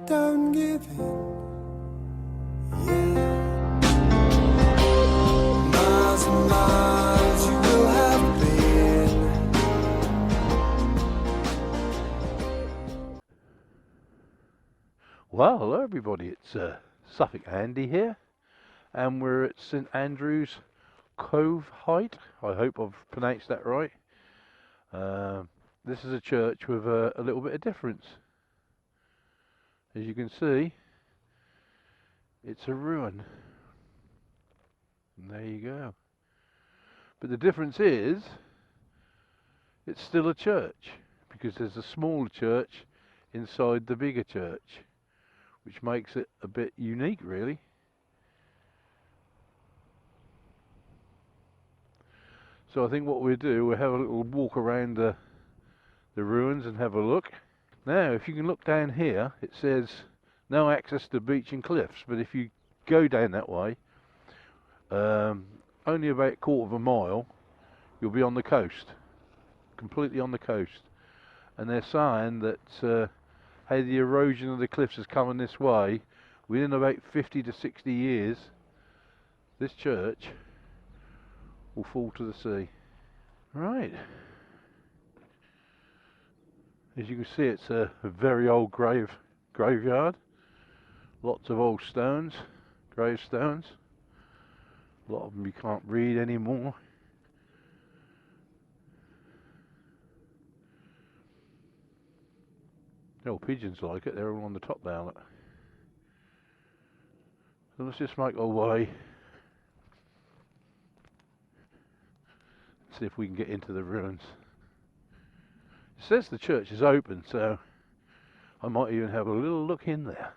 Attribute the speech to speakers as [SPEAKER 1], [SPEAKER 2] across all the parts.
[SPEAKER 1] don't give in. Yeah. Miles and miles you will have been.
[SPEAKER 2] Well, hello everybody, it's Suffolk Andy here, and we're at St Andrew's Cove Height. I hope I've pronounced that right. This is a church with a little bit of difference. As you can see, it's a ruin. And there you go. But the difference is, it's still a church, because there's a smaller church inside the bigger church, which makes it a bit unique, really. So I think what we'll do, we'll have a little walk around the ruins and have a look. Now, if you can look down here, it says no access to beach and cliffs, but if you go down that way, only about a quarter of a mile, you'll be on the coast, completely on the coast. And they're saying that how the erosion of the cliffs is coming this way, within about 50 to 60 years, this church will fall to the sea. Right. As you can see, it's a very old graveyard. Lots of old stones, gravestones. A lot of them you can't read anymore. The old pigeons like it, they're all on the top down it. So let's just make our way. See if we can get into the ruins. It says the church is open, so I might even have a little look in there.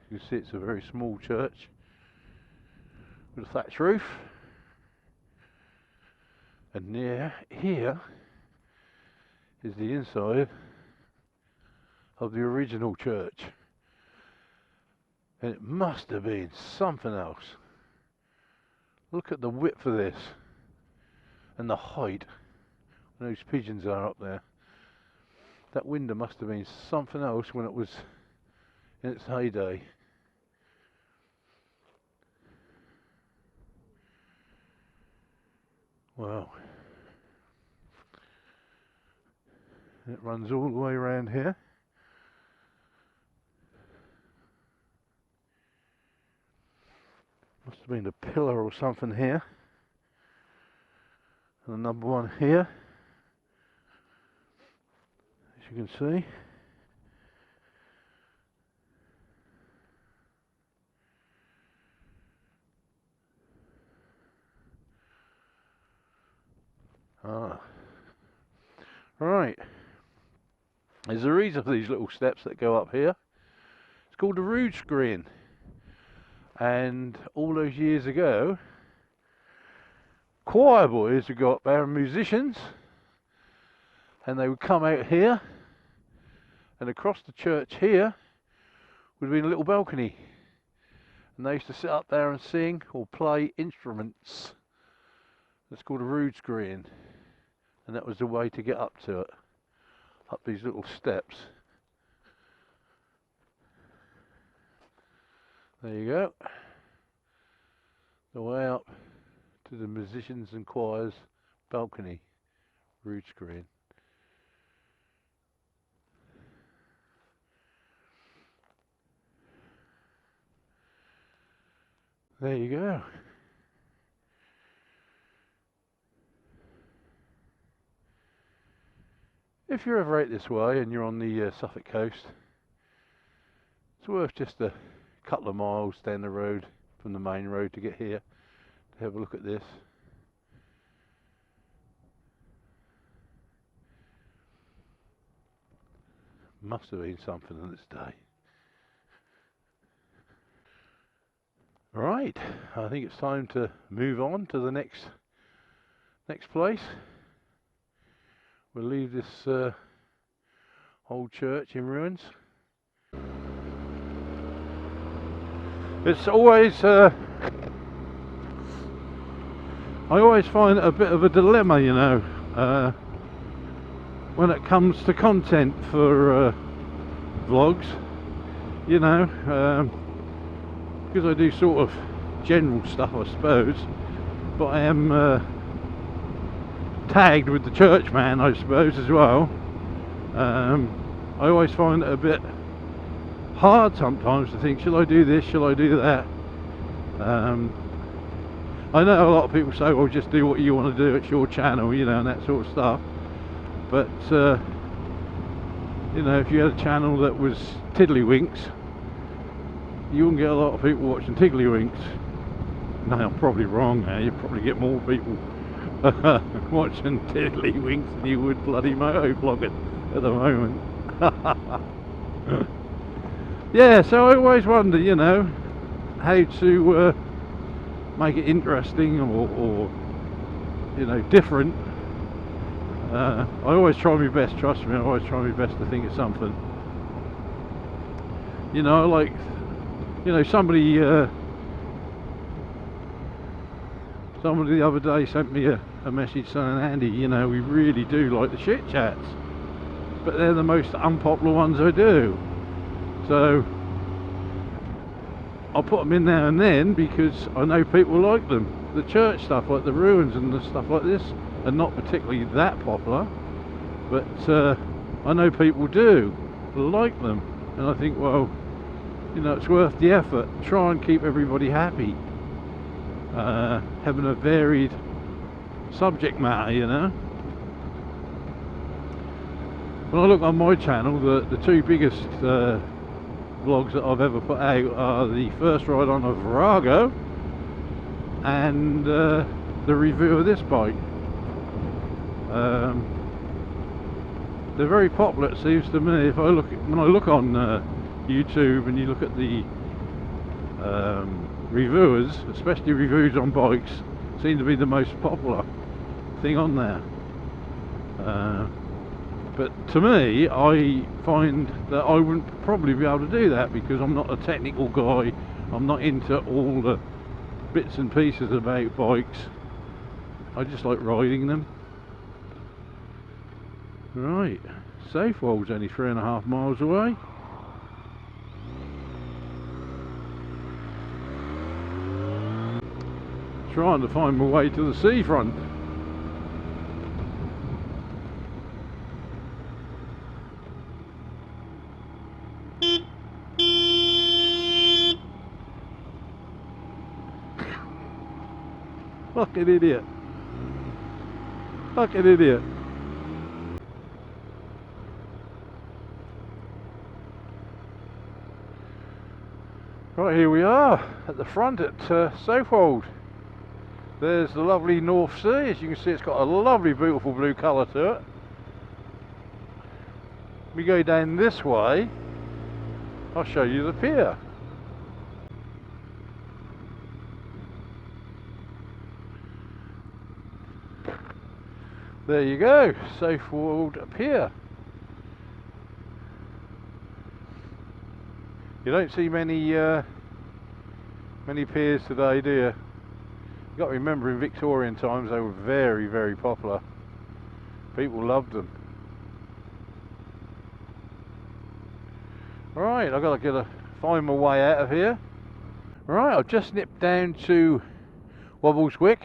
[SPEAKER 2] You can see it's a very small church with a thatch roof. And near here is the inside of the original church. And it must have been something else. Look at the width of this and the height. Those pigeons are up there. That window must have been something else when it was in its heyday. Wow. And it runs all the way around here. Must have been a pillar or something here. And a number one here, as you can see. Right. There's a reason for these little steps that go up here. It's called the rood screen. And all those years ago, choir boys would go up there, and musicians, and they would come out here, and across the church here would have been a little balcony, and they used to sit up there and sing or play instruments. That's called a rood screen, and that was the way to get up to it, up these little steps. There you go, the way up to the musicians and choirs balcony, rood screen. There you go. If you're ever out this way and you're on the Suffolk coast, it's worth just a couple of miles down the road from the main road to get here to have a look at this. Must have been something on this day. Right, I think it's time to move on to the next place. We'll leave this old church in ruins. It's always I always find it a bit of a dilemma, you know, when it comes to content for vlogs, you know, because I do sort of general stuff, I suppose, but I am tagged with the church man, I suppose, as well. I always find it a bit hard sometimes to think, shall I do this, shall I do that? I know a lot of people say, well, just do what you want to do, it's your channel, you know, and that sort of stuff. But you know, if you had a channel that was Tiddlywinks, you wouldn't get a lot of people watching Tiddlywinks. No, I'm probably wrong there. You'd probably get more people watching Tiddlywinks than you would bloody motovlogging at the moment. Yeah, so I always wonder, you know, how to make it interesting or you know, different. I always try my best, trust me, I always try my best to think of something. You know, like, you know, somebody the other day sent me a message saying, Andy, you know, we really do like the shit chats, but they're the most unpopular ones I do. So I'll put them in now and then because I know people like them. The church stuff, like the ruins and the stuff like this, are not particularly that popular, but I know people do like them, and I think, well, you know, it's worth the effort. Try and keep everybody happy, having a varied subject matter, you know. When I look on my channel, the two biggest vlogs that I've ever put out are the first ride on a Virago and the review of this bike. They're very popular, it seems to me. If I look when I look on YouTube and you look at the reviewers, especially reviews on bikes, seem to be the most popular thing on there. But to me, I find that I wouldn't probably be able to do that because I'm not a technical guy. I'm not into all the bits and pieces about bikes. I just like riding them. Right, Safewold's only 3.5 miles away. Trying to find my way to the seafront. Fucking idiot. Fucking idiot. Right, here we are at the front at Southwold. There's the lovely North Sea. As you can see, it's got a lovely, beautiful blue colour to it. We go down this way, I'll show you the pier. There you go, Southwold Pier. You don't see many piers today, do you? You've got to remember, in Victorian times they were very, very popular. People loved them. Right, I've got to find my way out of here. Right, I've just nipped down to Wobbleswick,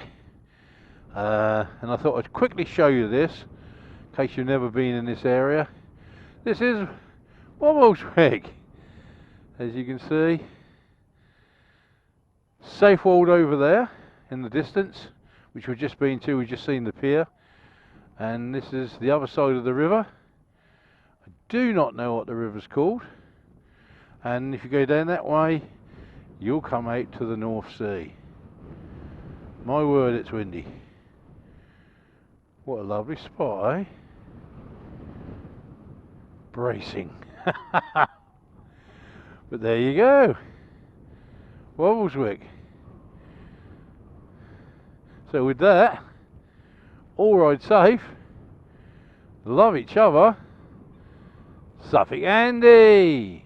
[SPEAKER 2] and I thought I'd quickly show you this, in case you've never been in this area. This is Wobbleswick, as you can see. Safewold over there in the distance, which we've just been to. We've just seen the pier, and this is the other side of the river. I do not know what the river's called, and if you go down that way you'll come out to the North Sea. My word, it's windy. What a lovely spot, eh? Bracing. But there you go, Wobbleswick. So with that, all ride safe, love each other, Suffolk Andy.